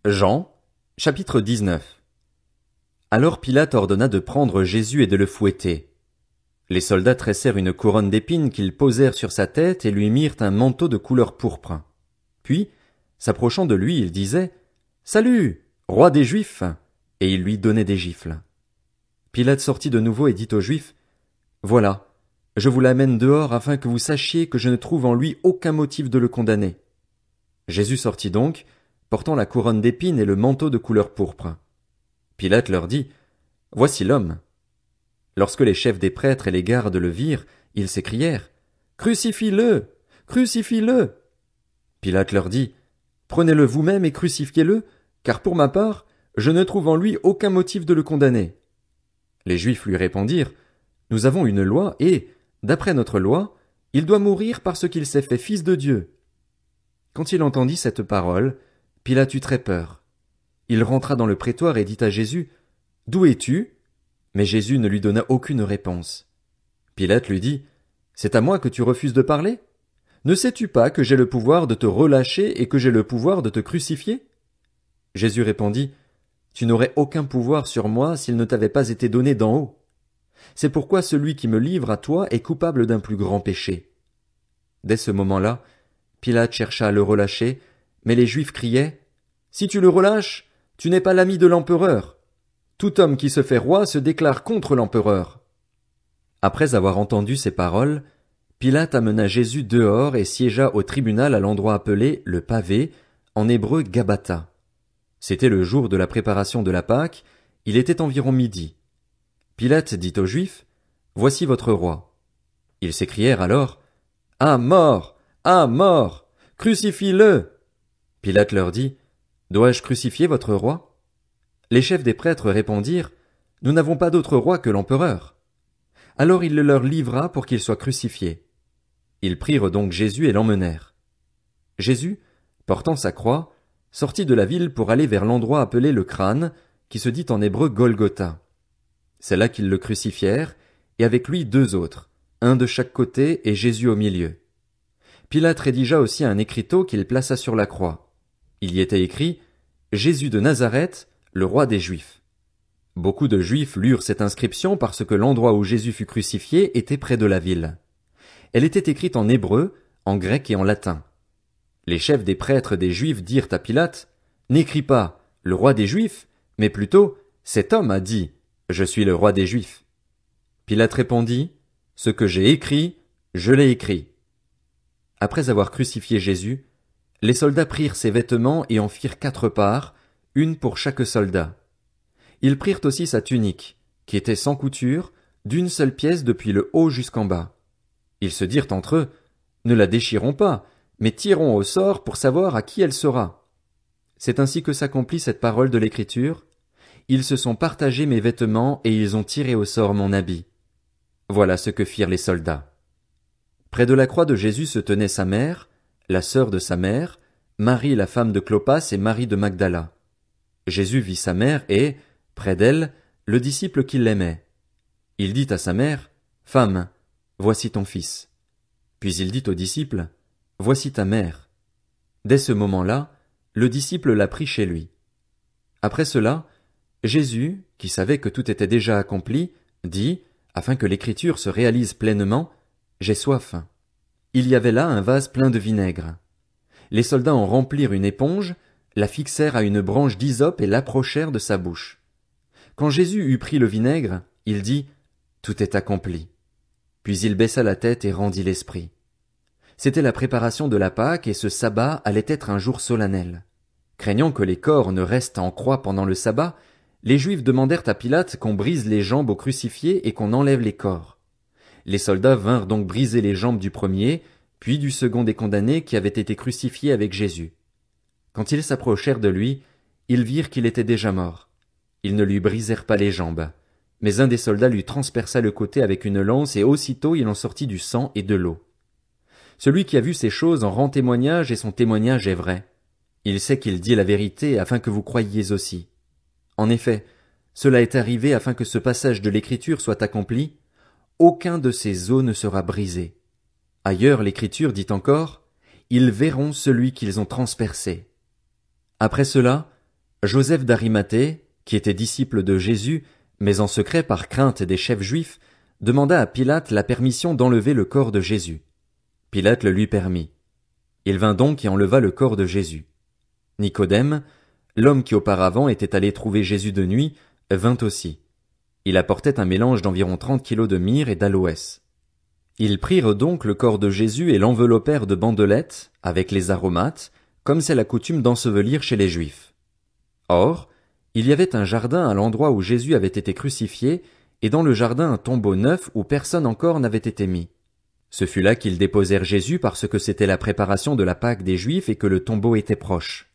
Jean, chapitre 19. Alors Pilate ordonna de prendre Jésus et de le fouetter. Les soldats tressèrent une couronne d'épines qu'ils posèrent sur sa tête et lui mirent un manteau de couleur pourpre. Puis, s'approchant de lui, ils disaient « Salut, roi des Juifs !» et ils lui donnaient des gifles. Pilate sortit de nouveau et dit aux Juifs « Voilà, je vous l'amène dehors afin que vous sachiez que je ne trouve en lui aucun motif de le condamner. » Jésus sortit donc, portant la couronne d'épines et le manteau de couleur pourpre. Pilate leur dit « Voici l'homme. » Lorsque les chefs des prêtres et les gardes le virent, ils s'écrièrent « Crucifie-le! Crucifie-le » Pilate leur dit « Prenez-le vous-même et crucifiez-le, car pour ma part, je ne trouve en lui aucun motif de le condamner. » Les Juifs lui répondirent « Nous avons une loi et, d'après notre loi, il doit mourir parce qu'il s'est fait fils de Dieu. » Quand il entendit cette parole, Pilate eut très peur. Il rentra dans le prétoire et dit à Jésus « D'où es-tu » Mais Jésus ne lui donna aucune réponse. Pilate lui dit « C'est à moi que tu refuses de parler ? Ne sais-tu pas que j'ai le pouvoir de te relâcher et que j'ai le pouvoir de te crucifier ?» Jésus répondit « Tu n'aurais aucun pouvoir sur moi s'il ne t'avait pas été donné d'en haut. C'est pourquoi celui qui me livre à toi est coupable d'un plus grand péché. » Dès ce moment-là, Pilate chercha à le relâcher, mais les Juifs criaient « Si tu le relâches, tu n'es pas l'ami de l'empereur. Tout homme qui se fait roi se déclare contre l'empereur. » Après avoir entendu ces paroles, Pilate amena Jésus dehors et siégea au tribunal à l'endroit appelé le pavé, en hébreu Gabbatha. C'était le jour de la préparation de la Pâque, il était environ midi. Pilate dit aux Juifs « Voici votre roi. » Ils s'écrièrent alors « À mort! À mort! Crucifie-le » Pilate leur dit « Dois-je crucifier votre roi ?» Les chefs des prêtres répondirent « Nous n'avons pas d'autre roi que l'empereur. » Alors il le leur livra pour qu'il soit crucifié. Ils prirent donc Jésus et l'emmenèrent. Jésus, portant sa croix, sortit de la ville pour aller vers l'endroit appelé le crâne, qui se dit en hébreu Golgotha. C'est là qu'ils le crucifièrent, et avec lui 2 autres, un de chaque côté et Jésus au milieu. Pilate rédigea aussi un écriteau qu'il plaça sur la croix. Il y était écrit « Jésus de Nazareth, le roi des Juifs ». Beaucoup de Juifs lurent cette inscription parce que l'endroit où Jésus fut crucifié était près de la ville. Elle était écrite en hébreu, en grec et en latin. Les chefs des prêtres des Juifs dirent à Pilate « N'écris pas « le roi des Juifs », mais plutôt « cet homme a dit « Je suis le roi des Juifs ». Pilate répondit « Ce que j'ai écrit, je l'ai écrit ». Après avoir crucifié Jésus, les soldats prirent ses vêtements et en firent 4 parts, une pour chaque soldat. Ils prirent aussi sa tunique, qui était sans couture, d'une seule pièce depuis le haut jusqu'en bas. Ils se dirent entre eux, « Ne la déchirons pas, mais tirons au sort pour savoir à qui elle sera. » C'est ainsi que s'accomplit cette parole de l'Écriture. Ils se sont partagés mes vêtements et ils ont tiré au sort mon habit. Voilà ce que firent les soldats. Près de la croix de Jésus se tenait sa mère, la sœur de sa mère, Marie la femme de Clopas et Marie de Magdala. Jésus vit sa mère et, près d'elle, le disciple qui l'aimait. Il dit à sa mère, « Femme, voici ton fils. » Puis il dit au disciple, « Voici ta mère. » Dès ce moment-là, le disciple l'a pris chez lui. Après cela, Jésus, qui savait que tout était déjà accompli, dit, afin que l'écriture se réalise pleinement, « J'ai soif. » Il y avait là un vase plein de vinaigre. Les soldats en remplirent une éponge, la fixèrent à une branche d'hysope et l'approchèrent de sa bouche. Quand Jésus eut pris le vinaigre, il dit « Tout est accompli. » Puis il baissa la tête et rendit l'esprit. C'était la préparation de la Pâque et ce sabbat allait être un jour solennel. Craignant que les corps ne restent en croix pendant le sabbat, les Juifs demandèrent à Pilate qu'on brise les jambes aux crucifiés et qu'on enlève les corps. Les soldats vinrent donc briser les jambes du premier, puis du second des condamnés qui avait été crucifié avec Jésus. Quand ils s'approchèrent de lui, ils virent qu'il était déjà mort. Ils ne lui brisèrent pas les jambes, mais un des soldats lui transperça le côté avec une lance et aussitôt il en sortit du sang et de l'eau. Celui qui a vu ces choses en rend témoignage et son témoignage est vrai. Il sait qu'il dit la vérité afin que vous croyiez aussi. En effet, cela est arrivé afin que ce passage de l'Écriture soit accompli. Aucun de ces os ne sera brisé. Ailleurs, l'Écriture dit encore, ils verront celui qu'ils ont transpercé. Après cela, Joseph d'Arimathée, qui était disciple de Jésus, mais en secret par crainte des chefs juifs, demanda à Pilate la permission d'enlever le corps de Jésus. Pilate le lui permit. Il vint donc et enleva le corps de Jésus. Nicodème, l'homme qui auparavant était allé trouver Jésus de nuit, vint aussi. Il apportait un mélange d'environ 30 kilos de myrrhe et d'aloès. Ils prirent donc le corps de Jésus et l'enveloppèrent de bandelettes, avec les aromates, comme c'est la coutume d'ensevelir chez les Juifs. Or, il y avait un jardin à l'endroit où Jésus avait été crucifié, et dans le jardin un tombeau neuf où personne encore n'avait été mis. Ce fut là qu'ils déposèrent Jésus parce que c'était la préparation de la Pâque des Juifs et que le tombeau était proche.